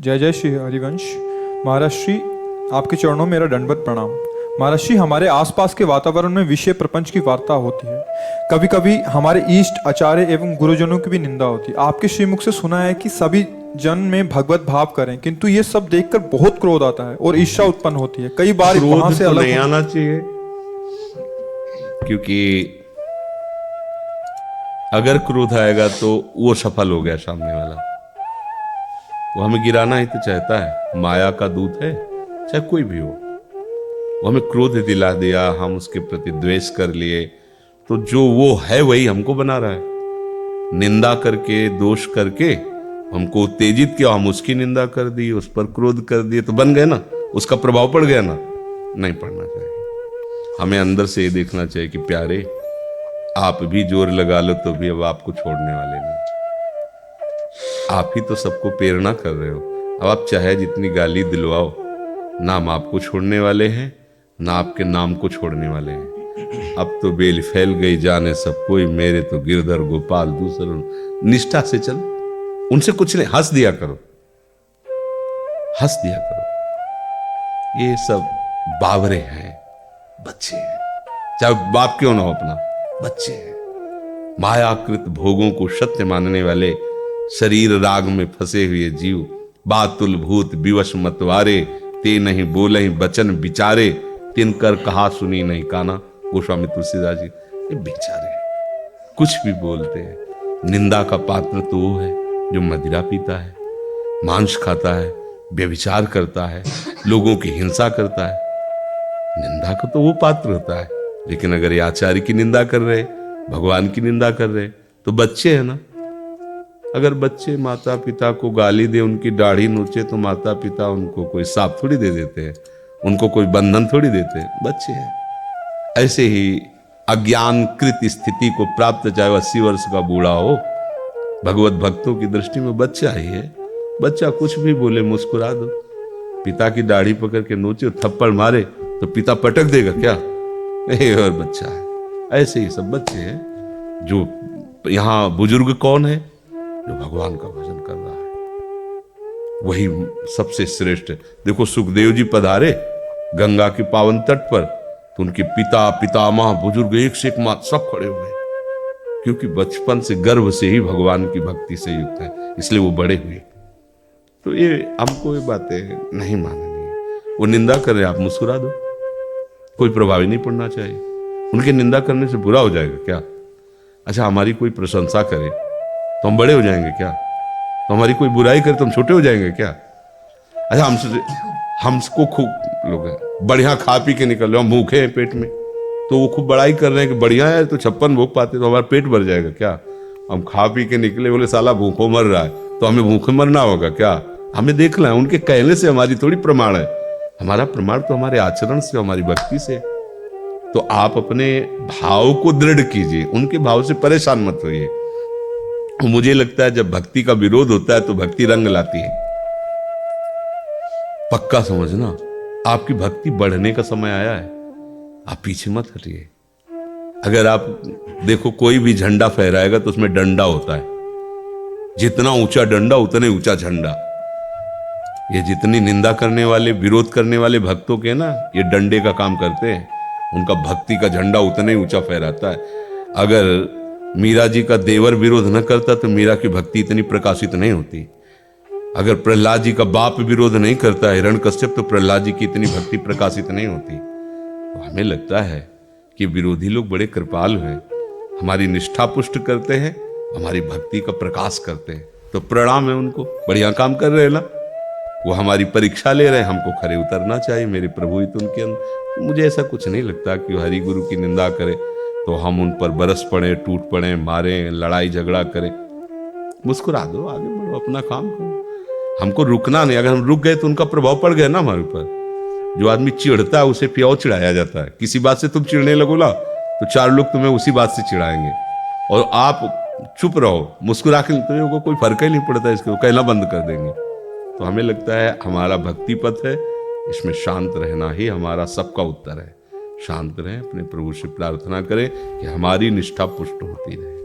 जय जय श्री हरिवंश। महाराज श्री, आपके चरणों में मेरा दंडवत प्रणाम। महाराज श्री, हमारे आसपास के वातावरण में विषय प्रपंच की वार्ता होती है। कभी कभी हमारे इष्ट, आचार्य एवं गुरुजनों की भी निंदा होती है। आपके श्रीमुख से सुना है कि सभी जन में भगवत भाव करें, किंतु ये सब देखकर बहुत क्रोध आता है और ईर्ष्या उत्पन्न होती है। कई बार वहां से अलग नहीं आना चाहिए, क्योंकि अगर क्रोध आएगा तो वो सफल हो गया सामने वाला। वो हमें गिराना ही तो चाहता है, माया का दूत है, चाहे कोई भी हो। वो हमें क्रोध दिला दिया, हम उसके प्रति द्वेष कर लिए, तो जो वो है वही हमको बना रहा है। निंदा करके, दोष करके हमको उत्तेजित किया, हम उसकी निंदा कर दी, उस पर क्रोध कर दिए, तो बन गए ना, उसका प्रभाव पड़ गया ना। नहीं पड़ना चाहिए। हमें अंदर से ये देखना चाहिए कि प्यारे, आप भी जोर लगा लो तो भी अब आपको छोड़ने वाले नहीं। आप ही तो सबको प्रेरणा कर रहे हो। अब आप चाहे जितनी गाली दिलवाओ, ना हम आपको छोड़ने वाले हैं, ना आपके नाम को छोड़ने वाले हैं। अब तो बेल फैल गई, जाने सब कोई, मेरे तो गिरधर गोपाल दूसरों। निष्ठा से चल, उनसे कुछ नहीं, हंस दिया करो, हंस दिया करो। ये सब बावरे हैं, बच्चे हैं, चाहे बाप क्यों ना हो अपना, बच्चे हैं। मायाकृत भोगों को सत्य मानने वाले, शरीर राग में फंसे हुए जीव, बातुल भूत विवश मतवारे, ते नहीं बोले ही बचन बिचारे, तिनकर कहा सुनी नहीं काना। गोस्वामी तुलसीदास जी, ये बेचारे कुछ भी बोलते हैं। निंदा का पात्र तो वो है जो मदिरा पीता है, मांस खाता है, व्यभिचार करता है, लोगों की हिंसा करता है। निंदा का तो वो पात्र होता है। लेकिन अगर ये आचार्य की निंदा कर रहे, भगवान की निंदा कर रहे, तो बच्चे हैं ना। अगर बच्चे माता पिता को गाली दे, उनकी दाढ़ी नोचे, तो माता पिता उनको कोई सांप थोड़ी दे देते हैं, उनको कोई बंधन थोड़ी देते हैं, बच्चे हैं। ऐसे ही अज्ञानकृत स्थिति को प्राप्त, चाहे 80 वर्ष का बूढ़ा हो, भगवत भक्तों की दृष्टि में बच्चा ही है। बच्चा कुछ भी बोले मुस्कुरा दो। पिता की दाढ़ी पकड़ के नोचे, थप्पड़ मारे तो पिता पटक देगा क्या? नहीं, और बच्चा है। ऐसे ही सब बच्चे हैं। जो यहाँ बुजुर्ग कौन है? जो भगवान का भजन कर रहा है, वही सबसे श्रेष्ठ है। देखो, सुखदेव जी पधारे गंगा के पावन तट पर, तो उनके पिता, पितामह, बुजुर्ग एक से एक मात सब खड़े हुए, क्योंकि बचपन से, गर्भ से ही भगवान की भक्ति से युक्त है, इसलिए वो बड़े हुए। तो ये हमको ये बातें नहीं माननी है। वो निंदा कर रहे, आप मुस्कुरा दो, कोई प्रभावी नहीं पड़ना चाहिए। उनकी निंदा करने से बुरा हो जाएगा क्या? अच्छा, हमारी कोई प्रशंसा करे तो हम बड़े हो जाएंगे क्या? तो हमारी कोई बुराई करे तो हम छोटे हो जाएंगे क्या? अच्छा, हमको खूब लोग हैं, बढ़िया खा पी के निकल रहे, हम भूखे हैं पेट में, तो वो खूब बड़ाई कर रहे हैं कि बढ़िया है, तो 56 भोग पाते, तो हमारा पेट भर जाएगा क्या? हम खा पी के निकले, बोले साला भूखों मर रहा है, तो हमें भूखे मरना होगा क्या? हमें देखना है, उनके कहने से हमारी थोड़ी प्रमाण है। हमारा प्रमाण तो हमारे आचरण से, हमारी भक्ति से। तो आप अपने भाव को दृढ़ कीजिए, उनके भाव से परेशान मत होइए। मुझे लगता है जब भक्ति का विरोध होता है तो भक्ति रंग लाती है। पक्का समझना, आपकी भक्ति बढ़ने का समय आया है, आप पीछे मत हटिए। अगर आप देखो, कोई भी झंडा फहराएगा तो उसमें डंडा होता है। जितना ऊंचा डंडा उतने ऊंचा झंडा। ये जितनी निंदा करने वाले, विरोध करने वाले भक्तों के ना, ये डंडे का काम करते हैं। उनका भक्ति का झंडा उतने ऊंचा फहराता है। अगर मीरा जी का देवर विरोध न करता तो मीरा की भक्ति इतनी प्रकाशित नहीं होती। अगर प्रहलाद जी का बाप विरोध नहीं करता, हिरण्यकश्यप, तो प्रहलाद जी की इतनी भक्ति प्रकाशित नहीं होती। तो हमें लगता है कि विरोधी लोग बड़े कृपालु हैं, हमारी निष्ठा पुष्ट करते हैं, हमारी भक्ति का प्रकाश करते हैं। तो प्रणाम है उनको, बढ़िया काम कर रहे हैं ना। वो हमारी परीक्षा ले रहे हैं, हमको खरे उतरना चाहिए। मेरे प्रभु ही तो उनके अंदर। मुझे ऐसा कुछ नहीं लगता कि हरि गुरु की निंदा करे तो हम उन पर बरस पड़े, टूट पड़े, मारे, लड़ाई झगड़ा करें। मुस्कुरा दो, आगे बढ़ो, अपना काम करो। हमको रुकना नहीं। अगर हम रुक गए तो उनका प्रभाव पड़ गया ना हमारे ऊपर। जो आदमी चिढ़ता है उसे प्याऊ चिढ़ाया जाता है। किसी बात से तुम चिढ़ने लगो ना, तो 4 लोग तुम्हें उसी बात से चिढ़ाएंगे, और आप चुप रहो, मुस्कुरा के, तो कोई फर्क ही नहीं पड़ता, इसको कहना बंद कर देंगे। तो हमें लगता है हमारा भक्ति पथ है, इसमें शांत रहना ही हमारा सबका उत्तर है। शांत रहें, अपने प्रभु से प्रार्थना करें कि हमारी निष्ठा पुष्ट होती रहे।